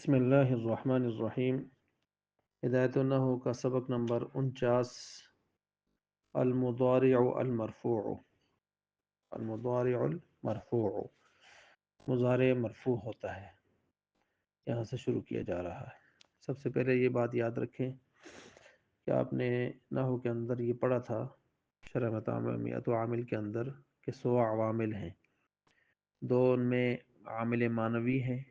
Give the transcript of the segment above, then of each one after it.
بسم اللہ الرحمن الرحیم۔ ہدایت النحو کا سبق نمبر 49، المضارع المرفوع۔ المضارع المرفوع، مضارع مرفوع ہوتا ہے، یہاں سے شروع کیا جا رہا ہے۔ سب سے پہلے یہ بات یاد رکھیں کہ آپ نے نحو کے اندر یہ پڑھا تھا شرح مطامعۃ عامل کے اندر کہ 100 عوامل ہیں، دو ان میں عامل معنوی ہیں،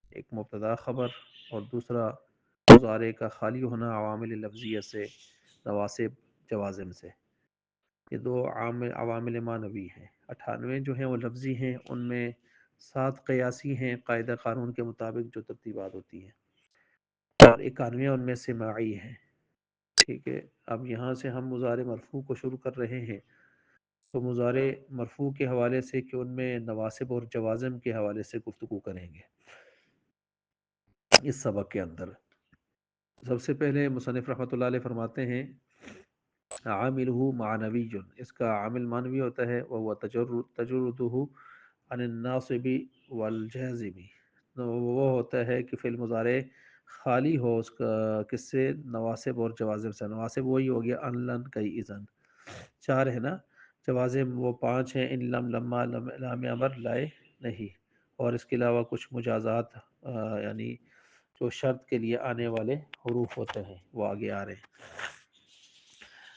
ایک مبتدا خبر اور دوسرا مضارع کا خالی ہونا عوامل لفظیہ سے، نواسب، جوازم سے۔ یہ دو عوامل معنوی ہیں۔ 98 جو ہیں وہ لفظی ہیں، ان میں 7 قیاسی ہیں قاعدہ قانون کے مطابق جو ترتیبات ہوتی ہیں، اور 91 ان میں سماعی ہیں۔ ٹھیک ہے، اب یہاں سے ہم مضارع مرفوع کو شروع کر رہے ہیں، تو مضارع مرفوع کے حوالے سے کہ ان میں نواسب اور جوازم کے حوالے سے گفتگو کریں گے اس سبق کے اندر۔ سب سے پہلے مصنف رحمۃ اللہ علیہ فرماتے ہیں عاملہ معنوی، اس کا عامل معنوی ہوتا ہے، وہ تجردہ عن الناصب والجازم، وہ ہوتا ہے کہ فعل مضارع خالی ہو اس کا کس سے، نواسب اور جوازم سے۔ نواسب وہی ہو گیا ان، لن، کئی، اذن، 4 ہے نا۔ جوازم وہ 5 ہیں، ان، لم، لما، لام امر، لائے نہیں، اور اس کے علاوہ کچھ مجازات یعنی جو شرط کے لیے آنے والے حروف ہوتے ہیں وہ آگے آ رہے ہیں۔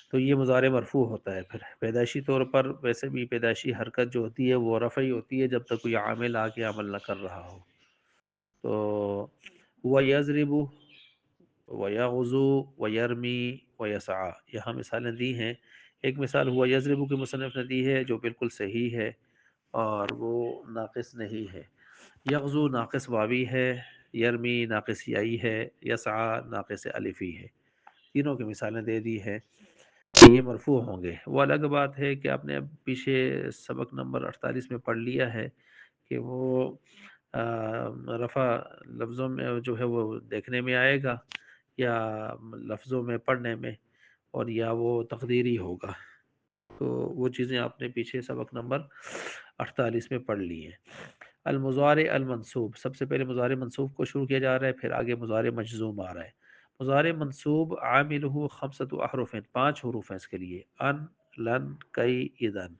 تو یہ مضارع مرفوع ہوتا ہے۔ پھر پیدائشی طور پر ویسے بھی پیدائشی حرکت جو ہوتی ہے وہ رفع ہی ہوتی ہے جب تک کوئی عامل آ کے عمل نہ کر رہا ہو۔ تو وَيَضْرِبُ، وَيَغْزُو، وَيَرْمِي، وَيَسْعَى، یہاں مثالیں دی ہیں۔ ایک مثال ہوا یضرب کی مصنف نے دی ہے جو بالکل صحیح ہے اور وہ ناقص نہیں ہے۔ یغزو ناقص واوی ہے، یرمی ناقص یائی ہے، یسعى ناقص الفی ہے۔ تینوں کی مثالیں دے دی ہے کہ یہ مرفوع ہوں گے۔ وہ الگ بات ہے کہ آپ نے اب پیچھے سبق نمبر 48 میں پڑھ لیا ہے کہ وہ رفع لفظوں میں جو ہے وہ دیکھنے میں آئے گا یا لفظوں میں پڑھنے میں، اور یا وہ تقدیری ہوگا۔ تو وہ چیزیں آپ نے پیچھے سبق نمبر 48 میں پڑھ لی ہیں۔ المضارع المنصوب، سب سے پہلے مضارع منصوب کو شروع کیا جا رہا ہے، پھر آگے مضارع مجزوم آ رہا ہے۔ مضارع منصوب عاملہ 5 احرف، 5 حروف ہیں اس کے لیے، ان، لن، کئی، اذن۔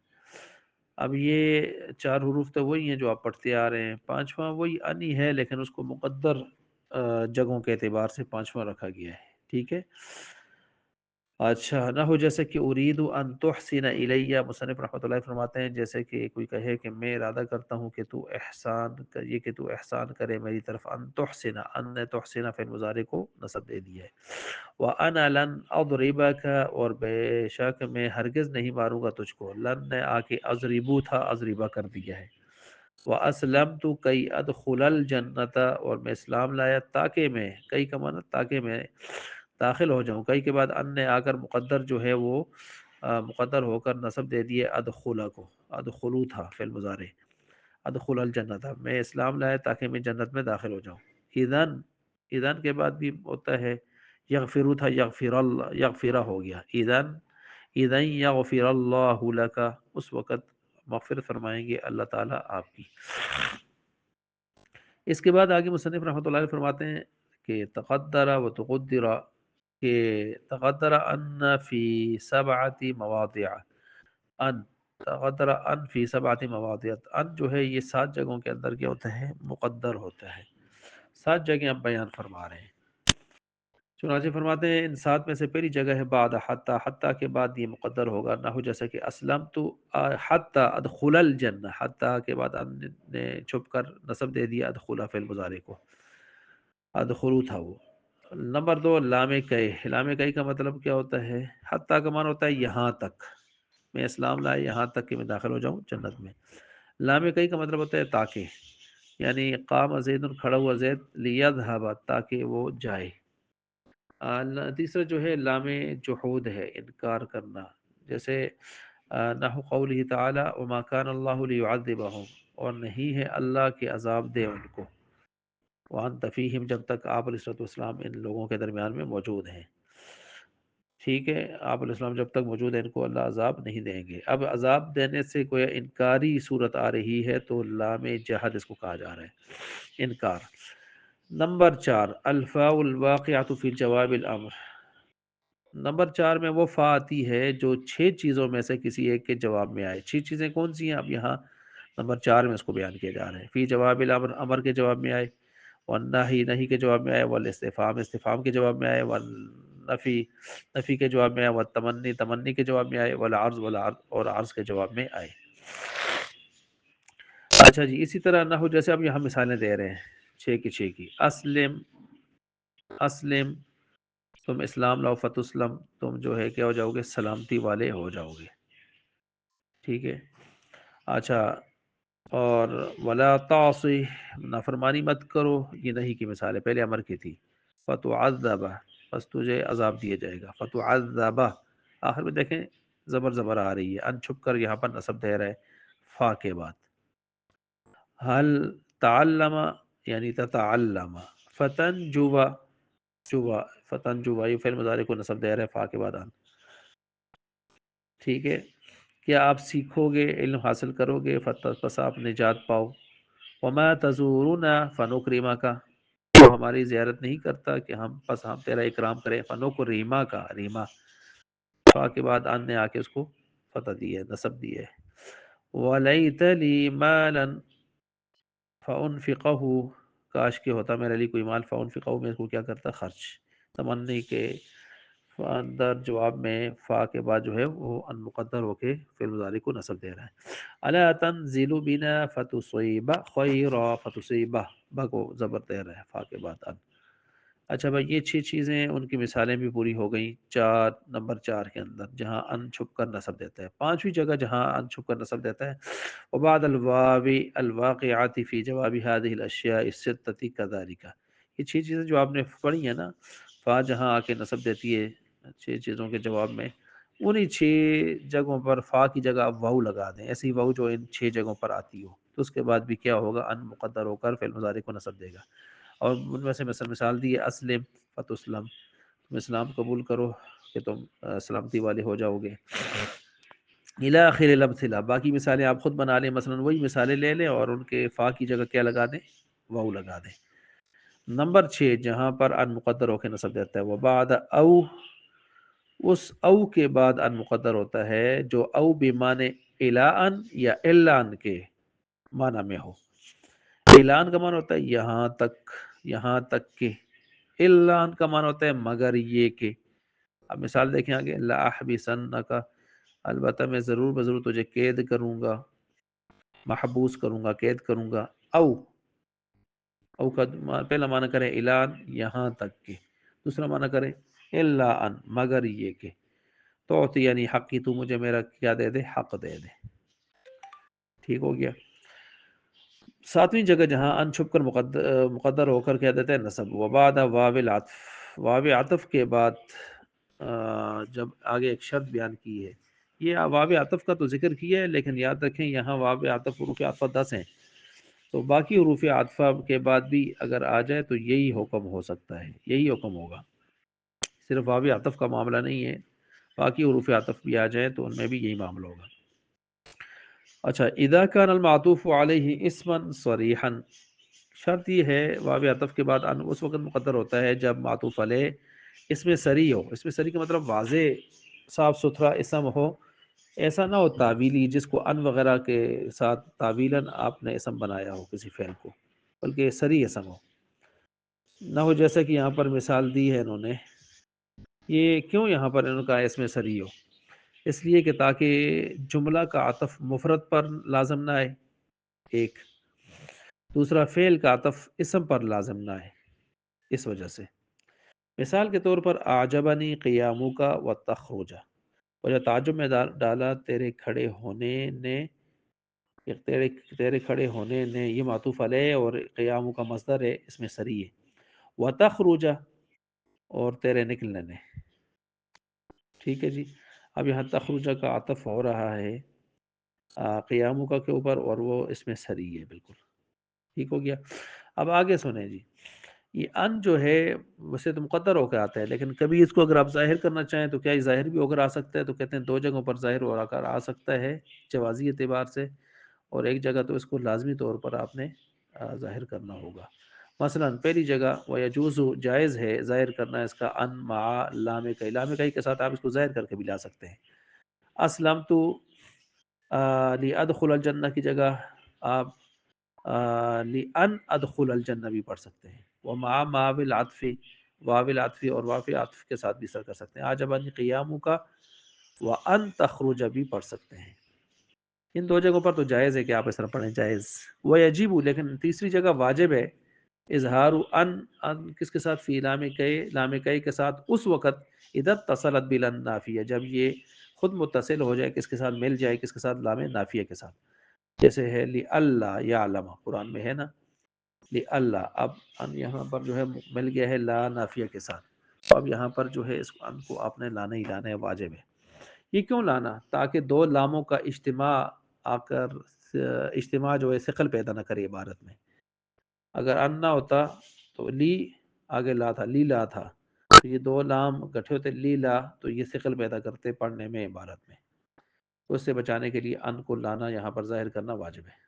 اب یہ 4 حروف تو وہی ہیں جو آپ پڑھتے آ رہے ہیں، پانچواں وہی ان ہی ہے، لیکن اس کو مقدر جگہوں کے اعتبار سے پانچواں رکھا گیا ہے۔ ٹھیک ہے، اچھا نہ ہو جیسے کہ ارید ان تحسن الیہ، مصنف رحمۃ اللہ فرماتے ہیں جیسے کہ کوئی کہے کہ میں ارادہ کرتا ہوں کہ تو احسان کریے، کہ تو احسان کرے میری طرف۔ ان تحسن، ان نے تحسن فعل مضارع کو نصب دے دیا ہے۔ وانا لن اضربک، اور بے شک میں ہرگز نہیں ماروں گا تجھ کو، لن نے آ کے اضربو تھا اضربا کر دیا ہے۔ واسلمت کئی ادخل الجنت، اور میں اسلام لایا تاکہ میں، کئی کا معنی تاکہ میں داخل ہو جاؤں، کئی کے بعد ان نے آ کر مقدر جو ہے وہ مقدر ہو کر نصب دے دیے ادخلا کو، ادخلو تھا فعل مضارع، ادخل الجنت، میں اسلام لایا تاکہ میں جنت میں داخل ہو جاؤں۔ اذن، اذن کے بعد بھی ہوتا ہے یغفرو تھا یغفر اللہ، یغفرہ ہو گیا اذن، اذن یغفر اللہ لک، اس وقت مغفرت فرمائیں گے اللہ تعالیٰ آپ کی۔ اس کے بعد آگے مصنف رحمۃ اللہ علیہ فرماتے ہیں کہ تقدر و تقدر، کہ تقدر ان فی 7 مواضع، ان، تقدر ان فی 7 مواضع، ان جو ہے یہ 7 جگہوں کے اندر کیا ہوتا ہے، مقدر ہوتا ہے۔ 7 جگہیں اب بیان فرما رہے ہیں۔ چنانچہ فرماتے ہیں ان 7 میں سے پہلی جگہ ہے بعد حتی، حتی کے بعد یہ مقدر ہوگا، نہ ہو جیسا کہ اسلم تو حتی ادخل الجنہ، حتی کے بعد ان نے چھپ کر نصب دے دیا ادخلا فعل مضارع کو، ادخلو تھا وہ۔ نمبر 2 لام کئی، لام کئی کا مطلب کیا ہوتا ہے، حتی کا معنی ہوتا ہے یہاں تک، میں اسلام لائے یہاں تک کہ میں داخل ہو جاؤں جنت میں۔ لام کئی کا مطلب ہوتا ہے تاکہ، یعنی قام زید، کھڑا ہوا زید، لیذهب تاکہ وہ جائے۔ تیسرا جو ہے لام جحود ہے، انکار کرنا، جیسے نحو قوله تعالی وما كان الله ليعذبهم، اور نہیں ہے اللہ کے عذاب دے ان کو، وانت فیہم، جب تک آپ علیہ الصلوۃ والسلام ان لوگوں کے درمیان میں موجود ہیں۔ ٹھیک ہے، آپ علیہ السلام جب تک موجود ہیں ان کو اللہ عذاب نہیں دیں گے۔ اب عذاب دینے سے کوئی انکاری صورت آ رہی ہے تو لام جہد اس کو کہا جا رہا ہے، انکار۔ نمبر 4 الفاء الواقعۃ فی جواب الامر، نمبر 4 میں وہ فا آتی ہے جو 6 چیزوں میں سے کسی ایک کے جواب میں آئے۔ 6 چیزیں کون سی ہیں؟ اب یہاں نمبر 4 میں اس کو بیان کیا جا رہا ہے۔ فی جواب الامر، امر کے جواب میں آئے، والنہی، نہی کے جواب میں آئے، والاستفہام، استفہام کے جواب میں آئے، والنفی، نفی کے جواب میں آئے، والتمنی، تمنی کے جواب میں آئے، والعرض، والعرض اور عرض کے جواب میں آئے۔ اچھا جی، اسی طرح نحو جیسے اب یہاں مثالیں دے رہے ہیں 6 کی اسلم، اسلم، تم اسلام لاؤ، فتسلم، تم جو ہے کیا ہو جاؤ گے؟ سلامتی والے ہو جاؤ گے، ٹھیک ہے۔ اچھا، اور ولا تعصی، نافرمانی مت کرو، یہ نہیں کی مثال ہے، پہلے امر کی تھی۔ فتعذب، بس تجھے عذاب دیا جائے گا، فتعذب، آخر میں دیکھیں زبر زبر آ رہی ہے، ان چھپ کر یہاں پر نصب دے رہا ہے فا کے بعد۔ حل تعلم یعنی تتعلم، فتن جوا، جوا، فتن جوا، یہ فعل مضارع کو نصب دے رہا ہے فا کے بعد ان، ٹھیک ہے۔ کیا آپ سیکھو گے، علم حاصل کرو گے، پس آپ نجات پاؤ۔ وما تزورنا فنکرما کا، تو ہماری زیارت نہیں کرتا کہ ہم تیرا اکرام کریں، فنکریما کا، ریما، فا کے بعد ان نے آ کے اس کو فتح دی ہے، نصب دی ہے۔ ولیت لی مالا فانفقہ، کاش کے ہوتا میرے لیے کوئی مال، فانفقہ میں اس کو کیا کرتا؟ خرچ، تمنی کے اندر جواب میں فا کے بعد جو ہے وہ ان مقدر ہو کے فعل مضارع کو نصب دے رہا ہے۔ الا تنزل بنا فتصیب خیرا، فتصیب، با کو زبر دے رہا ہے فا کے بعد ان۔ اچھا بھائی، یہ 6 چیزیں ان کی مثالیں بھی پوری ہو گئیں نمبر 4 کے اندر، جہاں ان چھپ کر نصب دیتا ہے۔ 5ویں جگہ جہاں ان چھپ کر نصب دیتا ہے، وبعد الواو الواقعات فی جواب هذه الاشیاء الستۃ كذلك، یہ 6 چیزیں جو آپ نے پڑھی ہیں نا، فا جہاں آ کے نصب دیتی ہے 6 چیزوں کے جواب میں، انہی 6 جگہوں پر فا کی جگہ آپ واو لگا دیں، ایسی واو جو ان 6 جگہوں پر آتی ہو، تو اس کے بعد بھی کیا ہوگا؟ ان مقدر ہو کر فعل مضارع کو نصب دے گا۔ اور ان میں سے مثال دی ہے اسلم فتسلم، تم اسلام قبول کرو کہ تم سلامتی والے ہو جاؤ گے، الی آخر الامثلہ، باقی مثالیں آپ خود بنا لیں، مثلا وہی مثالیں لے لیں اور ان کے فا کی جگہ کیا لگا دیں؟ واو لگا دیں۔ نمبر 6 جہاں پر ان مقدر ہو کے نصب دیتا ہے، وبعد او، اس او کے بعد ان مقدر ہوتا ہے جو او بمانے الا ان یا الا ان کے معنی میں ہو۔ اعلان کا معنی ہوتا ہے یہاں تک، یہاں تک کہ، الا ان کا معنی ہوتا ہے مگر یہ کہ۔ اب مثال دیکھیں آگے، لا احبسنک، البتہ میں ضرور بضرور تجھے قید کروں گا، محبوس کروں گا، قید کروں گا۔ او، او کا پہلا معنی کرے اعلان، یہاں تک کہ، دوسرا معنی کرے الا ان، مگر یہ کہ، تو یعنی حق کی، تو مجھے میرا کیا دے دے؟ حق دے دے، ٹھیک ہو گیا۔ 7ویں جگہ جہاں ان چھپ کر مقدر ہو کر کیا دیتا ہے؟ نصب، وبعد واو العطف، واو عطف کے بعد جب آگے ایک شرط بیان کی ہے، یہ واو عطف کا تو ذکر کیا ہے، لیکن یاد رکھیں یہاں واو عطف حروف عطف 10 ہیں، تو باقی حروف عطفہ کے بعد بھی اگر آ جائے تو یہی حکم ہو سکتا ہے، یہی حکم ہوگا، صرف واو عطف کا معاملہ نہیں ہے، باقی حروف عطف بھی آ جائیں تو ان میں بھی یہی معاملہ ہوگا۔ اچھا، اذا كان المعطوف علیہ اسما صریحا، شرط یہ ہے واو عطف کے بعد ان اس وقت مقدر ہوتا ہے جب معطوف علیہ اس میں صریح ہو، اس میں صریح کا مطلب واضح صاف ستھرا اسم ہو، ایسا نہ ہو تعویلی جس کو ان وغیرہ کے ساتھ تعویلاً آپ نے اسم بنایا ہو کسی فعل کو، بلکہ صریح اسم ہو نہ ہو، جیسا کہ یہاں پر مثال دی ہے انہوں نے۔ یہ کیوں یہاں پر ان کا اس میں صریح ہو؟ اس لیے کہ تاکہ جملہ کا عطف مفرد پر لازم نہ آئے، ایک، دوسرا فعل کا عطف اسم پر لازم نہ آئے، اس وجہ سے۔ مثال کے طور پر اعجبنی قیامو کا و تخرجا، وجہ تعجب میں ڈالا تیرے کھڑے ہونے نے، تیرے کھڑے ہونے نے، یہ معطوف علیہ اور قیامو کا مصدر ہے، اس میں صریح ہے، و تخرجا اور تیرے نکلنے نے، ٹھیک ہے جی۔ اب یہاں تخرجہ کا عطف ہو رہا ہے قیامو کا کے اوپر، اور وہ اس میں صریح ہے، بالکل ٹھیک ہو گیا۔ اب آگے سنیں جی، یہ ان جو ہے ویسے تو مقدر ہو کے آتا ہے، لیکن کبھی اس کو اگر آپ ظاہر کرنا چاہیں تو کیا یہ ظاہر بھی ہو کر آ سکتا ہے؟ تو کہتے ہیں 2 جگہوں پر ظاہر ہو کر آ سکتا ہے جوازی اعتبار سے، اور ایک جگہ تو اس کو لازمی طور پر آپ نے ظاہر کرنا ہوگا۔ مثلا پہلی جگہ ویجوز جائز ہے ظاہر کرنا اس کا ان مع لام کئی، لام کئی کے ساتھ آپ اس کو ظاہر کر کے بھی لا سکتے ہیں. اسلم تو لِأَدْخُلَ الجنہ کی جگہ آپ لِأَنْ أَدْخُلَ الجنہ بھی پڑھ سکتے ہیں. ومع ماو العطف، واو العطف اور واو عطف کے ساتھ بھی سر کر سکتے ہیں. عجباً قیام کا وَأَنْ تَخْرُجَ بھی پڑھ سکتے ہیں. ان دو جگہوں پر تو جائز ہے کہ آپ اس طرح پڑھیں، جائز. وَيَجِبُ لیکن تیسری جگہ واجب ہے اظہار ان کس کے ساتھ فی لام کئی کے ساتھ اس وقت اذا اتصلت بلن نافیہ جب یہ خود متصل ہو جائے، کس کے ساتھ مل جائے، کس کے ساتھ لام نافیہ کے ساتھ. جیسے ہے لِأَلَّا یعلم، قرآن میں ہے نا لِأَلَّا، اب ان یہاں پر جو ہے مل گیا ہے لا نافیہ کے ساتھ، تو اب یہاں پر جو ہے اس ان کو آپ نے لانا ہی لانا ہے، واجب ہے. یہ کیوں لانا؟ تاکہ دو لاموں کا اجتماع آ کر اجتماع جو ہے ثقل پیدا نہ کرے عبارت میں. اگر ان نہ ہوتا تو لی آگے لا تھا، لی لا تھا، تو یہ دو لام گٹھے ہوتے لی لا، تو یہ ثقل پیدا کرتے پڑھنے میں عبارت میں. تو اس سے بچانے کے لیے ان کو لانا یہاں پر ظاہر کرنا واجب ہے.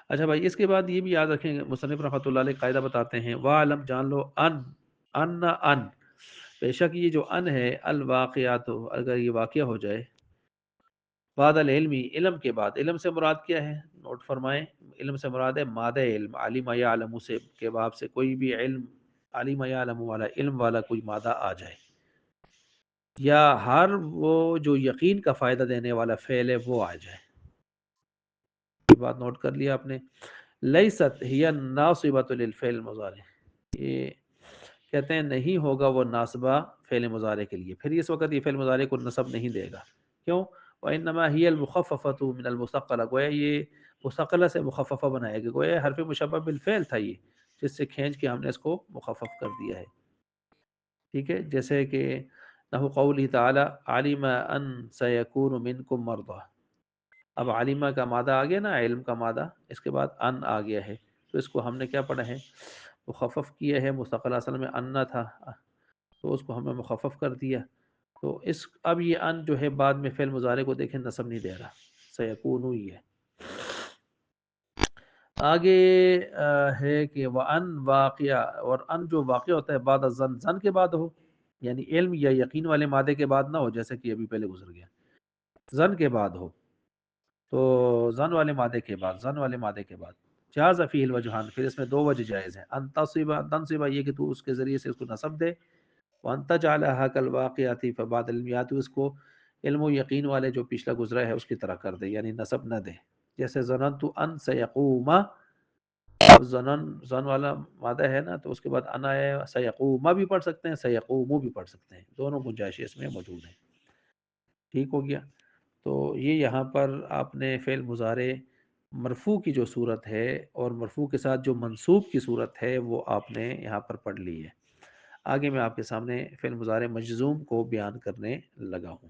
اچھا بھائی، اس کے بعد یہ بھی یاد رکھیں، مصنف رحمۃ اللہ علیہ قاعدہ بتاتے ہیں وَعَلَم جان لو ان بے شک یہ جو ان ہے الواقعات، اگر یہ واقعہ ہو جائے بعد العلمی علم کے بعد، علم سے مراد کیا ہے نوٹ فرمائیں، علم سے مراد ہے مادہ علم، علم یعلم سے کے باب سے کوئی بھی علم، علم یعلم والا علم والا کوئی مادہ آ جائے، یا ہر وہ جو یقین کا فائدہ دینے والا فعل ہے وہ آ جائے. یہ بات نوٹ کر لیا آپ نے. لیست ہی ناصبۃ للفعل المضارع، یہ کہتے ہیں نہیں ہوگا وہ ناصبہ فعل مضارع کے لیے، پھر اس وقت یہ فعل مضارع کو نصب نہیں دے گا. کیوں؟ وانما هي المخففۃ من المثقلہ، گویا یہ مثقلہ سے مخففہ بنایا گیا، گویا حرف مشبہ بالفعل تھا یہ، جس سے کھینچ کے ہم نے اس کو مخفف کر دیا ہے. ٹھیک ہے، جیسے کہ نحو قوله تعالی علم ان سيكون منكم مرضى، اب عالمہ کا مادہ آ گیا نا، علم کا مادہ، اس کے بعد ان آ گیا ہے، تو اس کو ہم نے کیا پڑھا ہے مخفف کیا ہے. مستقل اصل میں ان نہ تھا، تو اس کو ہم نے مخفف کر دیا. تو اس اب یہ ان جو ہے بعد میں فعل مضارع کو دیکھیں نصب نہیں دے رہا، سیکون ہی ہے. آگے ہے کہ وَأَن واقعہ، اور ان جو واقع ہوتا ہے بعد الظن، زن کے بعد ہو، یعنی علم یا یقین والے مادے کے بعد نہ ہو، جیسے کہ ابھی پہلے گزر گیا، زن کے بعد ہو، تو زن والے مادے کے بعد، زن والے مادے کے بعد جاز فیہ الوجہان، پھر اس میں دو وجہ جائز ہیں. ان تنصب یہ کہ تو اس کے ذریعے سے اس کو نصب دے، وان تجعلها کالواقعات فبعد المیات، اس کو علم و یقین والے جو پچھلا گزرا ہے اس کی طرح کر دے، یعنی نصب نہ دے. جیسے ظننت ان سیقوم، اب زن والا مادہ ہے نا، تو اس کے بعد انا ہے، سیقوم بھی پڑھ سکتے ہیں، سیقوم بھی پڑھ سکتے ہیں، دونوں گنجائشیں اس میں موجود ہیں. ٹھیک ہو گیا. تو یہ یہاں پر آپ نے فعل مضارع مرفوع کی جو صورت ہے اور مرفوع کے ساتھ جو منصوب کی صورت ہے وہ آپ نے یہاں پر پڑھ لی ہے. آگے میں آپ کے سامنے فعل مضارع مجزوم کو بیان کرنے لگا ہوں.